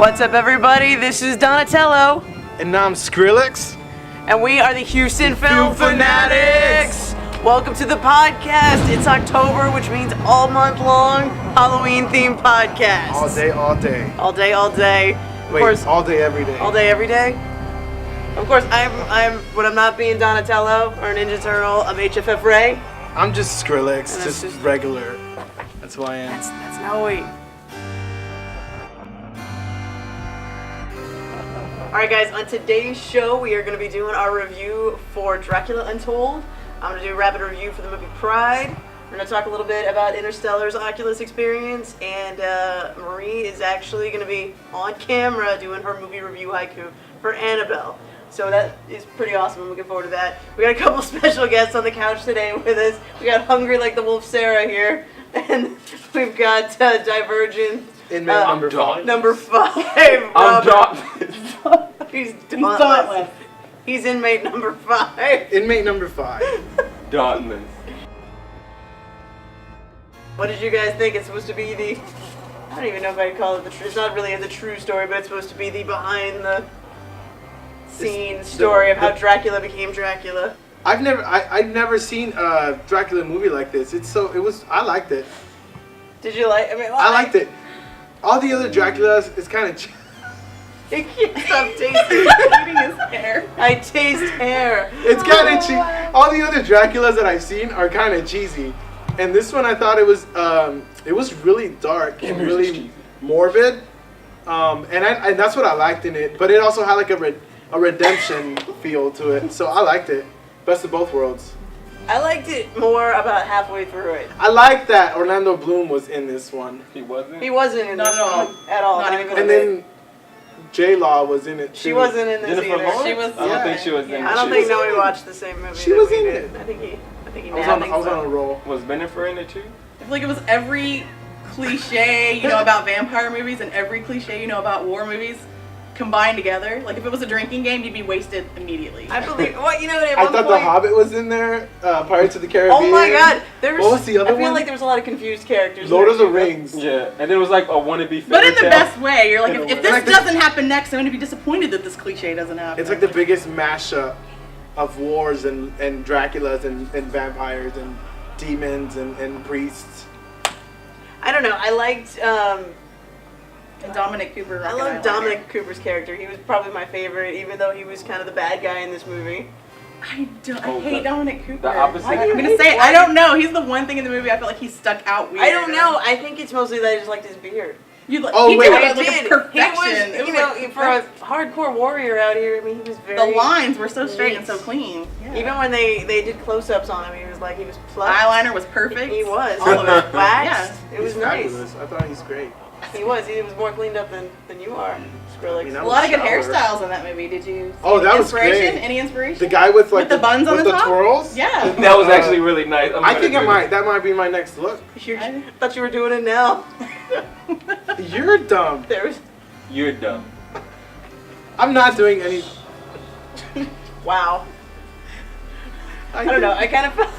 What's up, everybody? This is Donatello. And I'm Skrillex. And we are the Houston Film Fanatics. Welcome to the podcast. It's October, which means all month long Halloween-themed podcast. All day, all day. All day, all day. Of course, all day, every day. All day, every day? Of course, when I'm not being Donatello or Ninja Turtle, I'm HFF Ray. I'm just Skrillex, And just regular. That's who I am. That's Noe. Alright guys, on today's show we are going to be doing our review for Dracula Untold. I'm going to do a rapid review for the movie Pride. We're going to talk a little bit about Interstellar's Oculus experience, and Marie is actually going to be on camera doing her movie review haiku for Annabelle. So that is pretty awesome. I'm looking forward to that. We got a couple special guests on the couch today with us. We got Hungry Like the Wolf Sarah here, and we've got Divergent. Inmate number 5. Number 5. I'm dauntless. He's dauntless. He's inmate number 5. Inmate number 5. Dauntless. What did you guys think? It's supposed to be the... I don't even know if I'd call it the true... It's not really the true story, but it's supposed to be the behind-the-scenes story of how Dracula became Dracula. I've never seen a Dracula movie like this. I liked it. Did you like... I liked it. All the other Draculas is kind of... He can't stop eating his hair. I taste hair. It's kind of cheesy. All the other Draculas that I've seen are kind of cheesy, and this one I thought it was really dark and really morbid, and that's what I liked in it. But it also had like a redemption feel to it, so I liked it. Best of both worlds. I liked it more about halfway through it. I liked that Orlando Bloom was in this one. He wasn't? He wasn't in this one at all. Not even and then J-Law was in it too. She wasn't in this Jennifer either. Lawrence? She was. I don't think she was in it. I don't think we watched the same movie. She was in did. it. I think he I was on a roll. Was Jennifer in it too? I feel like it was every cliche, about vampire movies and every cliche, about war movies combined together. Like if it was a drinking game, you'd be wasted immediately. I believe. What at I one thought point, The Hobbit was in there. Pirates of the Caribbean. Oh my God! What was the other I feel one? like there was a lot of confused characters. Lord of the Rings. Yeah, and then it was like a wannabe But in the fairy best way. You're like, if this Like the- doesn't happen next, I'm going to be disappointed that this cliche doesn't happen. It's like the biggest mashup of wars and Draculas and vampires and demons and priests. I don't know. I liked. And Dominic Cooper. I love Dominic Cooper's character. He was probably my favorite, even though he was kind of the bad guy in this movie. I hate Dominic Cooper. the opposite. I'm going to say, I don't know. He's the one thing in the movie I feel like he stuck out weird. I don't know. I think it's mostly that I just liked his beard. He wait. did I it like did. a perfection. He was, for a hardcore warrior out here, I mean, he was very... The lines were so straight and neat. so clean. Yeah. Even when they did close-ups on him, he was plucked. Eyeliner was perfect. He was. All of it. Waxed. Yeah. It was He's nice. fabulous. I thought he's great. He was more cleaned up than you are, Skrillex. I mean, A lot of good Shower. hairstyles in that movie. Did you see Oh, that was inspiration? great. Any inspiration? The guy with like the buns on with the the top? twirls. Yeah. That was actually really nice. I think that might be my next look. I thought you were doing it now. You're dumb. You're dumb. I'm not doing any. Wow. I don't know. I kind of felt.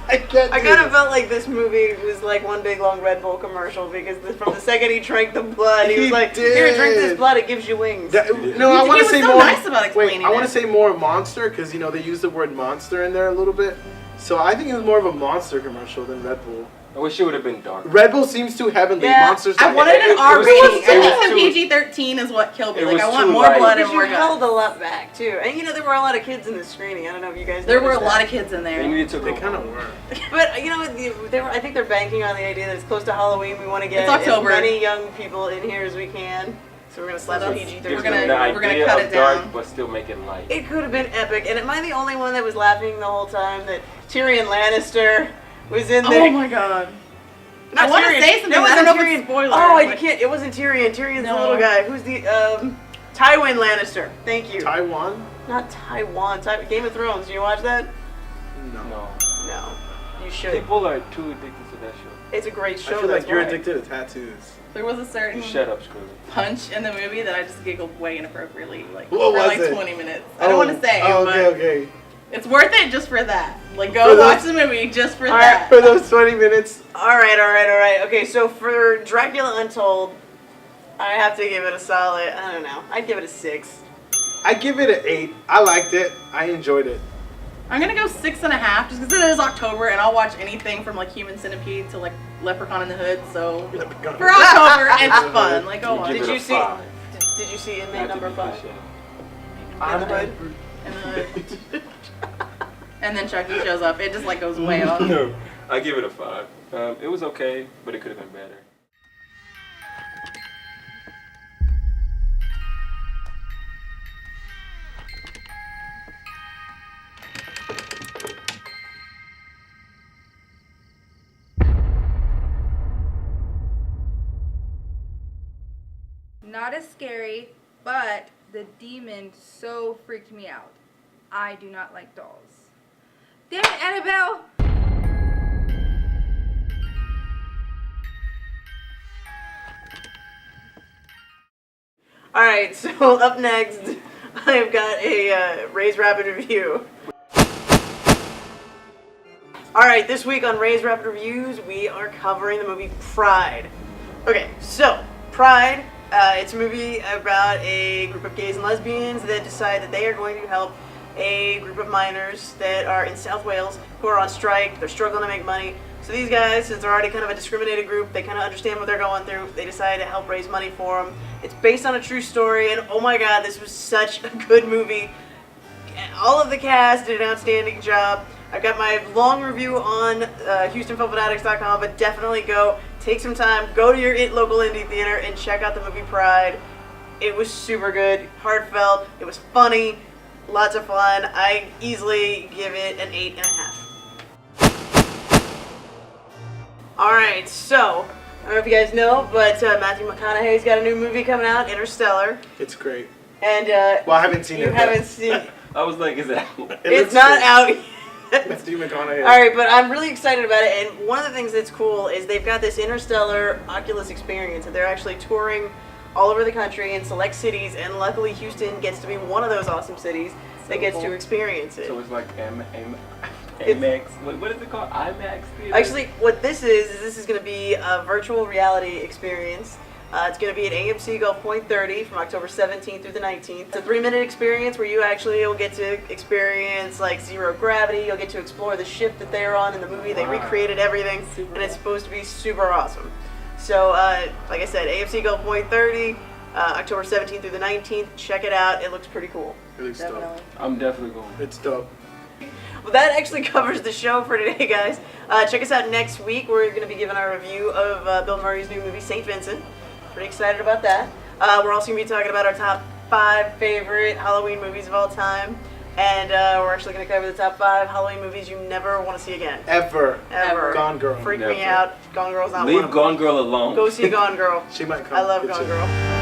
I can't. I kind of felt like this movie was like one big long Red Bull commercial because from the second he drank the blood, he was like, "Here, drink this blood. It gives you wings." No, I He want to was say so more. nice about explaining I want it. to say more monster because they use the word monster in there a little bit. So I think it was more of a monster commercial than Red Bull. I wish it would have been dark. Red Bull seems too heavenly. Yeah, Monsters. I like- wanted an R was rating. too- it was I think too- the PG-13 is what killed me. it Like was I want too more light. blood and Because more you held guts. a lot back too, and there were a lot of kids in the screening. I don't know if you guys. There were a noticed lot that. of kids in there. They needed to They go kind of home. were. But I think they're banking on the idea that it's close to Halloween. We want to get It's as October. many young people in here as we can. So we're gonna slap So PG-13. Gives We're gonna- them the we're gonna idea cut of it down. dark, but still make it light. It could have been epic. And am I the only one that was laughing the whole time that Tyrion Lannister was in there? Oh my god. Not I wanna Tyrion. say something, That but I don't wasn't know if it's spoiler, Oh, you but- can't. It wasn't Tyrion. Tyrion's the No. little guy. Who's the Tywin Lannister? Thank you. Taiwan? Not Taiwan. Game of Thrones. Do you watch that? No. No. No. You should. People are too addicted to that show. It's a great show. I feel that's like you're why. addicted to tattoos. There was a certain You shut up, Skrillex. punch in the movie that I just giggled way inappropriately, What for was it? 20 minutes. I don't want to say, Oh, but okay. it's worth it just for that. Like, For go those- watch the movie just for All that. For those 20 minutes. All right. Okay, so for Dracula Untold, I have to give it a solid, I don't know, I'd give it a 6. I give it an 8. I liked it. I enjoyed it. I'm gonna go 6.5 just because it is October and I'll watch anything from like Human Centipede to like Leprechaun in the Hood. So for October, it's fun. Like, go on. Give Did it you a see? 5. Did you see Not Inmate to number be 5? cliche. In the Hood? In the Hood. And then Chucky shows up. It just like goes way off. No, I give it a 5. It was okay, but it could have been better. Not as scary, but the demon so freaked me out. I do not like dolls. Damn it, Annabelle! Alright, so up next, I've got a Ray's Rapid Review. Alright, this week on Ray's Rapid Reviews, we are covering the movie Pride. Okay, so, Pride, it's a movie about a group of gays and lesbians that decide that they are going to help a group of miners that are in South Wales who are on strike. They're struggling to make money. So these guys, since they're already kind of a discriminated group, they kind of understand what they're going through. They decide to help raise money for them. It's based on a true story, and oh my god, this was such a good movie. All of the cast did an outstanding job. I've got my long review on HoustonFilmFanatics.com, but definitely go, take some time, go to your local indie theater and check out the movie Pride. It was super good, heartfelt, it was funny, lots of fun. I easily give it an 8.5. Alright, so, I don't know if you guys know, but Matthew McConaughey's got a new movie coming out, Interstellar. It's great. And Well, I haven't seen it. you haven't seen it. I was like, is that? It's not out yet. Matthew McConaughey. Alright, but I'm really excited about it, and one of the things that's cool is they've got this Interstellar Oculus experience, and they're actually touring all over the country in select cities, and luckily Houston gets to be one of those awesome cities that gets to experience it. So it's like IMAX. What is it called? IMAX theater? Actually, what this is going to be a virtual reality experience. It's going to be at AMC Gulf Point 30 from October 17th through the 19th. It's a 3-minute experience where you actually will get to experience like zero gravity. You'll get to explore the ship that they're on in the movie. They recreated everything, and it's supposed to be super awesome. So, like I said, AMC Gulf Point 30, October 17th through the 19th. Check it out. It looks pretty cool. It looks dope. I'm definitely going. It's dope. Well, that actually covers the show for today, guys. Check us out next week. We're going to be giving our review of Bill Murray's new movie, St. Vincent. Pretty excited about that. We're also going to be talking about our top 5 favorite Halloween movies of all time. And we're actually going to cover the top 5 Halloween movies you never want to see again. Ever. Ever. Gone Girl. Freak me Never. out. Gone Girl's not one Leave of them. Gone Girl alone. Go see Gone Girl. She might come. I love It's Gone a- Girl.